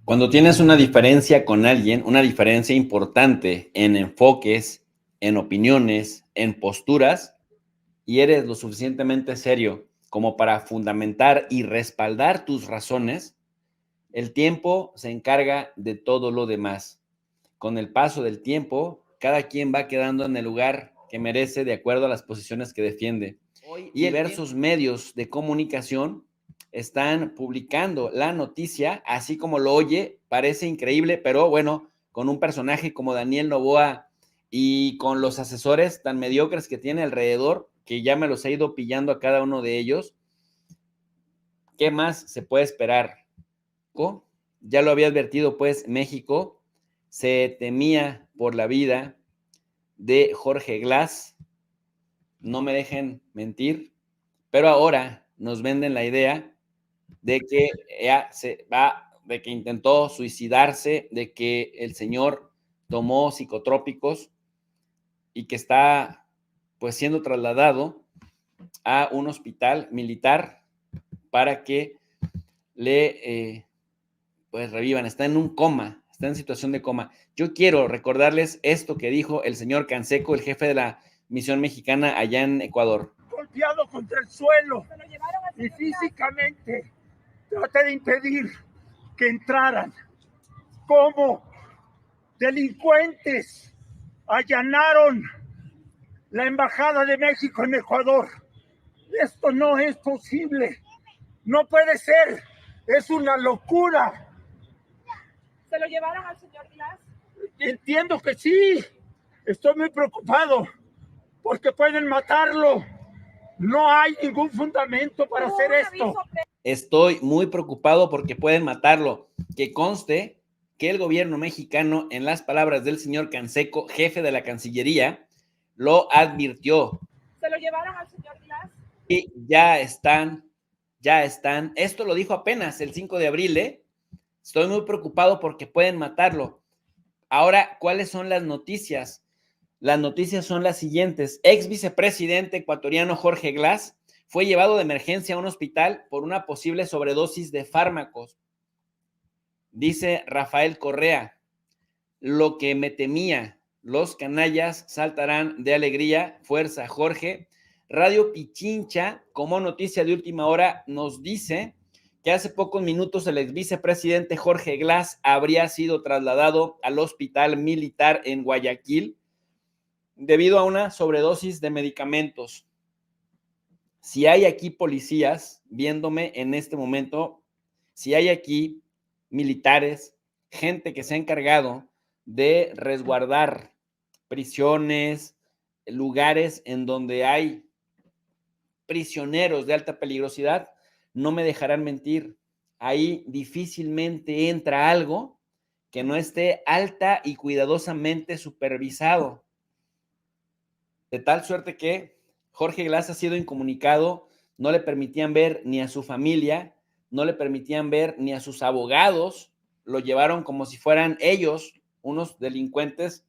Cuando tienes una diferencia con alguien, una diferencia importante en enfoques, en opiniones, en posturas, y eres lo suficientemente serio como para fundamentar y respaldar tus razones, el tiempo se encarga de todo lo demás. Con el paso del tiempo, cada quien va quedando en el lugar que merece de acuerdo a las posiciones que defiende. Hoy diversos medios de comunicación están publicando la noticia, así como lo oye, parece increíble, pero bueno, con un personaje como Daniel Noboa y con los asesores tan mediocres que tiene alrededor, que ya me los he ido pillando a cada uno de ellos, ¿qué más se puede esperar? Ya lo había advertido, pues México se temía por la vida de Jorge Glass, no me dejen mentir, pero ahora nos venden la idea de que de que intentó suicidarse, de que el señor tomó psicotrópicos y que está pues siendo trasladado a un hospital militar para que le pues revivan. Está en un coma, está en situación de coma. Yo quiero recordarles esto que dijo el señor Canseco, el jefe de la misión mexicana allá en Ecuador. Golpeado contra el suelo y físicamente traté de impedir que entraran. Como delincuentes allanaron la embajada de México en Ecuador. Esto no es posible, no puede ser, es una locura. ¿Se lo llevaron al señor Glass? Entiendo que sí, estoy muy preocupado porque pueden matarlo. No hay ningún fundamento para hacer esto. Estoy muy preocupado porque pueden matarlo. Que conste que el gobierno mexicano, en las palabras del señor Canseco, jefe de la Cancillería, lo advirtió. ¿Se lo llevaron al señor Glass? Y ya están. Esto lo dijo apenas el 5 de abril, ¿eh? Estoy muy preocupado porque pueden matarlo. Ahora, ¿cuáles son las noticias? Las noticias son las siguientes. Ex vicepresidente ecuatoriano Jorge Glass fue llevado de emergencia a un hospital por una posible sobredosis de fármacos. Dice Rafael Correa, lo que me temía, los canallas saltarán de alegría, fuerza Jorge. Radio Pichincha, como noticia de última hora, nos dice que hace pocos minutos el ex vicepresidente Jorge Glass habría sido trasladado al hospital militar en Guayaquil debido a una sobredosis de medicamentos. Si hay aquí policías viéndome en este momento, si hay aquí militares, gente que se ha encargado de resguardar prisiones, lugares en donde hay prisioneros de alta peligrosidad, no me dejarán mentir. Ahí difícilmente entra algo que no esté alta y cuidadosamente supervisado. De tal suerte que Jorge Glass ha sido incomunicado, no le permitían ver ni a su familia, no le permitían ver ni a sus abogados, lo llevaron como si fueran ellos unos delincuentes,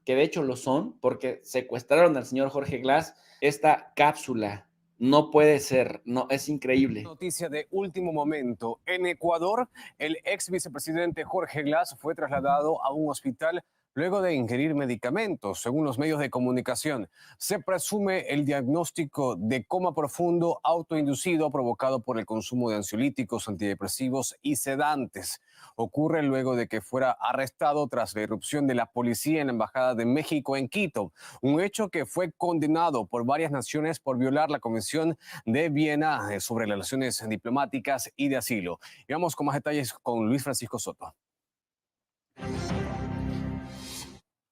que de hecho lo son, porque secuestraron al señor Jorge Glass. Esta cápsula no puede ser, no, es increíble. Noticia de último momento. En Ecuador, el ex vicepresidente Jorge Glass fue trasladado a un hospital luego de ingerir medicamentos, según los medios de comunicación. Se presume el diagnóstico de coma profundo autoinducido provocado por el consumo de ansiolíticos, antidepresivos y sedantes. Ocurre luego de que fuera arrestado tras la irrupción de la policía en la Embajada de México en Quito, un hecho que fue condenado por varias naciones por violar la Convención de Viena sobre relaciones diplomáticas y de asilo. Y vamos con más detalles con Luis Francisco Soto.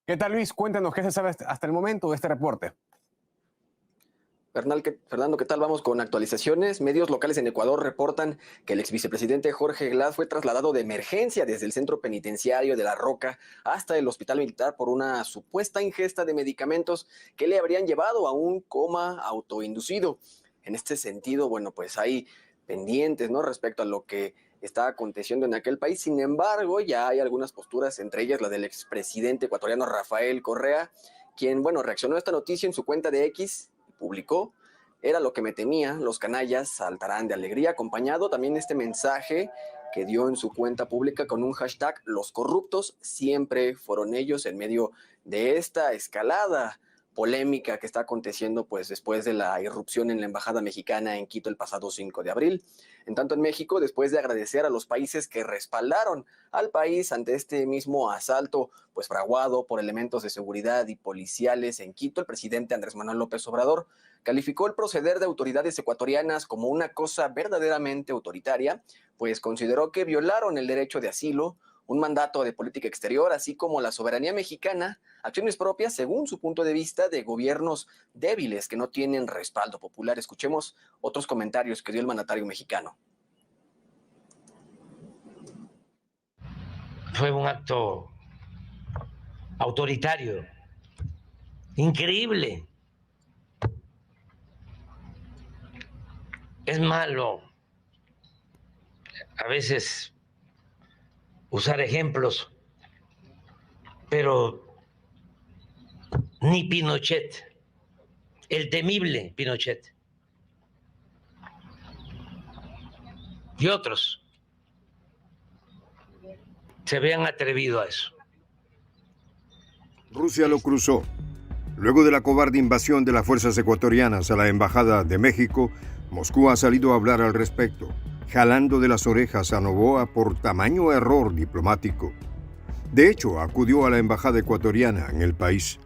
¿Qué tal, Luis? Cuéntanos qué se sabe hasta el momento de este reporte. Fernando, ¿qué tal? Vamos con actualizaciones. Medios locales en Ecuador reportan que el ex vicepresidente Jorge Glass fue trasladado de emergencia desde el centro penitenciario de La Roca hasta el hospital militar por una supuesta ingesta de medicamentos que le habrían llevado a un coma autoinducido. En este sentido, bueno, pues hay pendientes, ¿no?, respecto a lo que está aconteciendo en aquel país. Sin embargo, ya hay algunas posturas, entre ellas la del expresidente ecuatoriano Rafael Correa, quien, bueno, reaccionó a esta noticia en su cuenta de X, publicó Era lo que me temía, los canallas saltarán de alegría, acompañado también este mensaje que dio en su cuenta pública con un hashtag, los corruptos siempre fueron ellos, en medio de esta escalada polémica que está aconteciendo pues después de la irrupción en la embajada mexicana en Quito el pasado 5 de abril. En tanto en México, después de agradecer a los países que respaldaron al país ante este mismo asalto pues fraguado por elementos de seguridad y policiales en Quito, el presidente Andrés Manuel López Obrador calificó el proceder de autoridades ecuatorianas como una cosa verdaderamente autoritaria, pues consideró que violaron el derecho de asilo, un mandato de política exterior, así como la soberanía mexicana, acciones propias, según su punto de vista, de gobiernos débiles que no tienen respaldo popular. Escuchemos otros comentarios que dio el mandatario mexicano. Fue un acto autoritario, increíble. Es malo a veces usar ejemplos, pero ni Pinochet, el temible Pinochet, y otros se habían atrevido a eso. Rusia lo cruzó. Luego de la cobarde invasión de las fuerzas ecuatorianas a la Embajada de México, Moscú ha salido a hablar al respecto, jalando de las orejas a Noboa por tamaño error diplomático. De hecho, acudió a la embajada ecuatoriana en el país.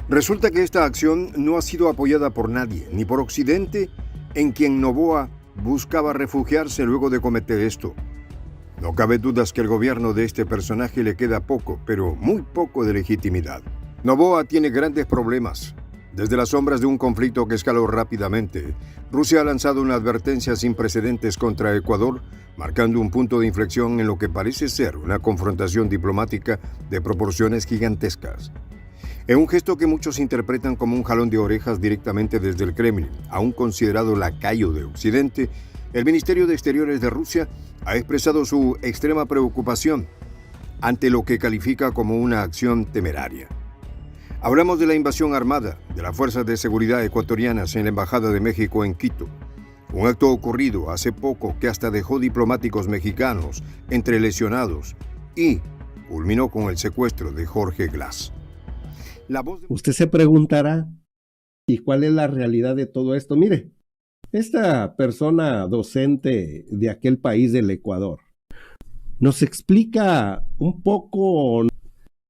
Resulta que esta acción no ha sido apoyada por nadie, ni por Occidente, en quien Noboa buscaba refugiarse luego de cometer esto. No cabe dudas que el gobierno de este personaje le queda poco, pero muy poco de legitimidad. Noboa tiene grandes problemas. Desde las sombras de un conflicto que escaló rápidamente, Rusia ha lanzado una advertencia sin precedentes contra Ecuador, marcando un punto de inflexión en lo que parece ser una confrontación diplomática de proporciones gigantescas. En un gesto que muchos interpretan como un jalón de orejas directamente desde el Kremlin, aún considerado lacayo de Occidente, el Ministerio de Exteriores de Rusia ha expresado su extrema preocupación ante lo que califica como una acción temeraria. Hablamos de la invasión armada de las fuerzas de seguridad ecuatorianas en la Embajada de México en Quito, un acto ocurrido hace poco que hasta dejó diplomáticos mexicanos entre lesionados y culminó con el secuestro de Jorge Glass. Usted se preguntará, ¿y cuál es la realidad de todo esto? Mire, esta persona docente de aquel país del Ecuador nos explica un poco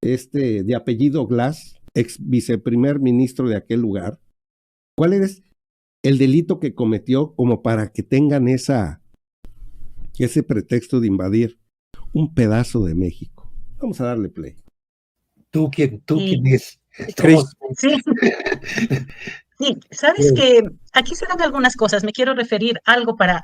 de apellido Glass, ex viceprimer ministro de aquel lugar, cuál es el delito que cometió como para que tengan ese pretexto de invadir un pedazo de México. Vamos a darle play. ¿Tú quién es? Sí. Sí, sabes que aquí se dan algunas cosas. Me quiero referir algo para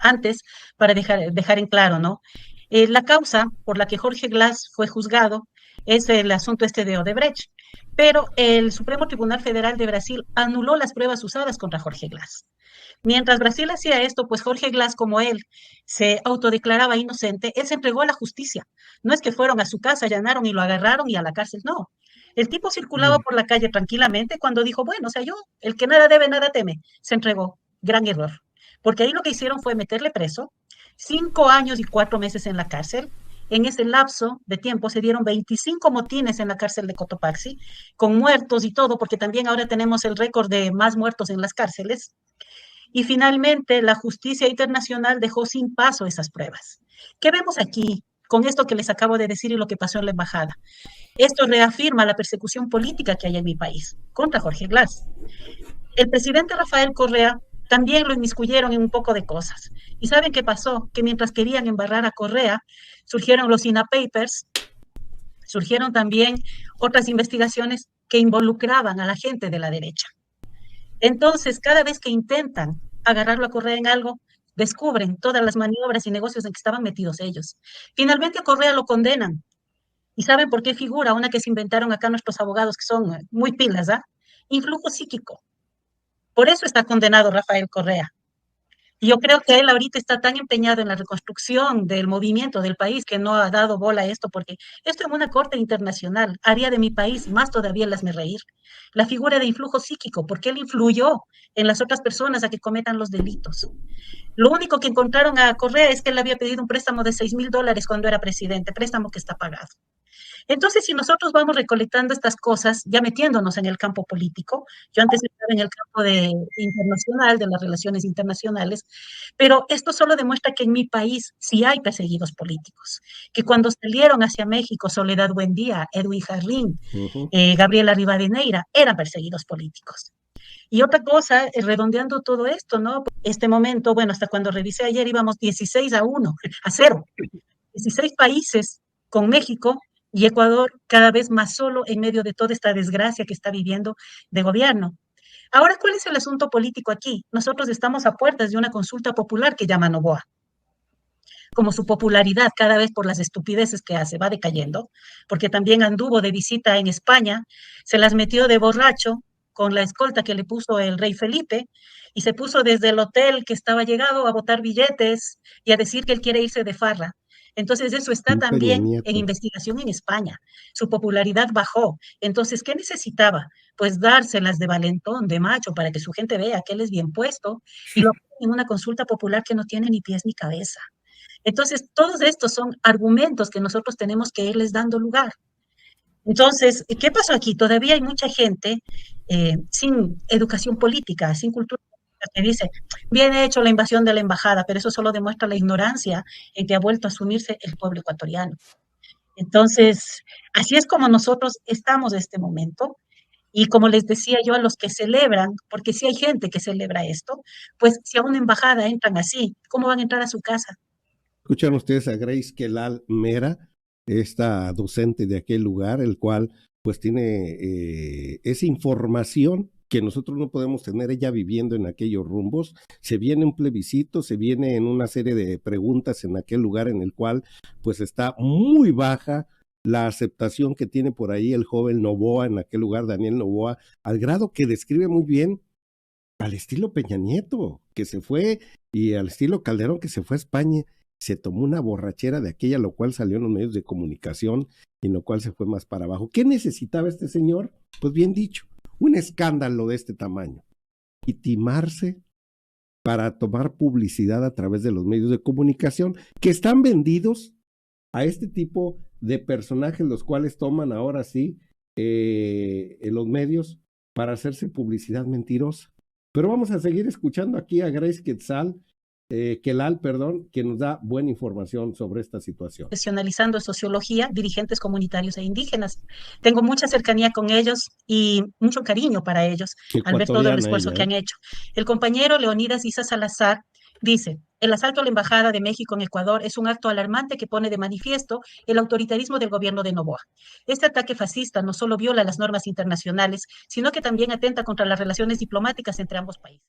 dejar en claro, ¿no? La causa por la que Jorge Glass fue juzgado es el asunto de Odebrecht, pero el Supremo Tribunal Federal de Brasil anuló las pruebas usadas contra Jorge Glass. Mientras Brasil hacía esto, pues Jorge Glass, como él se autodeclaraba inocente, él se entregó a la justicia. No es que fueron a su casa, allanaron y lo agarraron y a la cárcel, no. El tipo circulaba por la calle tranquilamente cuando dijo, bueno, yo, el que nada debe, nada teme, se entregó. Gran error. Porque ahí lo que hicieron fue meterle preso, 5 años y 4 meses en la cárcel. En ese lapso de tiempo se dieron 25 motines en la cárcel de Cotopaxi, con muertos y todo, porque también ahora tenemos el récord de más muertos en las cárceles. Y finalmente la justicia internacional dejó sin paso esas pruebas. ¿Qué vemos aquí con esto que les acabo de decir y lo que pasó en la embajada? Esto reafirma la persecución política que hay en mi país contra Jorge Glass. El presidente Rafael Correa también lo inmiscuyeron en un poco de cosas. ¿Y saben qué pasó? Que mientras querían embarrar a Correa, surgieron los INA Papers, surgieron también otras investigaciones que involucraban a la gente de la derecha. Entonces, cada vez que intentan agarrarlo a Correa en algo, descubren todas las maniobras y negocios en que estaban metidos ellos. Finalmente a Correa lo condenan. ¿Y saben por qué figura? Una que se inventaron acá nuestros abogados, que son muy pilas, ¿ah? Influjo psíquico. Por eso está condenado Rafael Correa. Y yo creo que él ahorita está tan empeñado en la reconstrucción del movimiento del país que no ha dado bola a esto, porque esto en una corte internacional haría de mi país, y más todavía el hazme reír, la figura de influjo psíquico, porque él influyó en las otras personas a que cometan los delitos. Lo único que encontraron a Correa es que él había pedido un préstamo de $6,000 cuando era presidente, préstamo que está pagado. Entonces, si nosotros vamos recolectando estas cosas, ya metiéndonos en el campo político, yo antes estaba en el campo internacional, de las relaciones internacionales, pero esto solo demuestra que en mi país sí hay perseguidos políticos, que cuando salieron hacia México, Soledad Buendía, Edwin Jarrín, Gabriela Rivadeneira, eran perseguidos políticos. Y otra cosa, redondeando todo esto, ¿no? Este momento, bueno, hasta cuando revisé ayer íbamos 16-1, a 0. 16 países con México y Ecuador cada vez más solo en medio de toda esta desgracia que está viviendo de gobierno. Ahora, ¿cuál es el asunto político aquí? Nosotros estamos a puertas de una consulta popular que llama Noboa. Como su popularidad cada vez por las estupideces que hace va decayendo, porque también anduvo de visita en España, se las metió de borracho con la escolta que le puso el rey Felipe, y se puso desde el hotel que estaba llegado a botar billetes y a decir que él quiere irse de farra. Entonces eso está también en investigación en España. Su popularidad bajó. Entonces, ¿qué necesitaba? Pues dárselas de valentón, de macho, para que su gente vea que él es bien puesto, y lo ponen en una consulta popular que no tiene ni pies ni cabeza. Entonces, todos estos son argumentos que nosotros tenemos que irles dando lugar. Entonces, ¿qué pasó aquí? Todavía hay mucha gente sin educación política, sin cultura política, que dice, bien hecho la invasión de la embajada, pero eso solo demuestra la ignorancia en que ha vuelto a asumirse el pueblo ecuatoriano. Entonces, así es como nosotros estamos en este momento. Y como les decía yo a los que celebran, porque si hay gente que celebra esto, pues si a una embajada entran así, ¿cómo van a entrar a su casa? Escuchan ustedes a Grace Kelal Mera, esta docente de aquel lugar, el cual pues tiene esa información que nosotros no podemos tener, ella viviendo en aquellos rumbos. Se viene un plebiscito, se viene en una serie de preguntas en aquel lugar en el cual pues está muy baja la aceptación que tiene por ahí el joven Noboa en aquel lugar, Daniel Noboa, al grado que describe muy bien al estilo Peña Nieto, que se fue, y al estilo Calderón, que se fue a España, se tomó una borrachera de aquella, lo cual salió en los medios de comunicación y lo cual se fue más para abajo. ¿Qué necesitaba este señor? Pues bien dicho, un escándalo de este tamaño y timarse para tomar publicidad a través de los medios de comunicación que están vendidos a este tipo de personajes, los cuales toman ahora sí los medios para hacerse publicidad mentirosa. Pero vamos a seguir escuchando aquí a Grace Kelal, que nos da buena información sobre esta situación. Profesionalizando en sociología, dirigentes comunitarios e indígenas. Tengo mucha cercanía con ellos y mucho cariño para ellos al ver todo el esfuerzo que han hecho. El compañero Leonidas Isa Salazar dice, el asalto a la Embajada de México en Ecuador es un acto alarmante que pone de manifiesto el autoritarismo del gobierno de Noboa. Este ataque fascista no solo viola las normas internacionales, sino que también atenta contra las relaciones diplomáticas entre ambos países.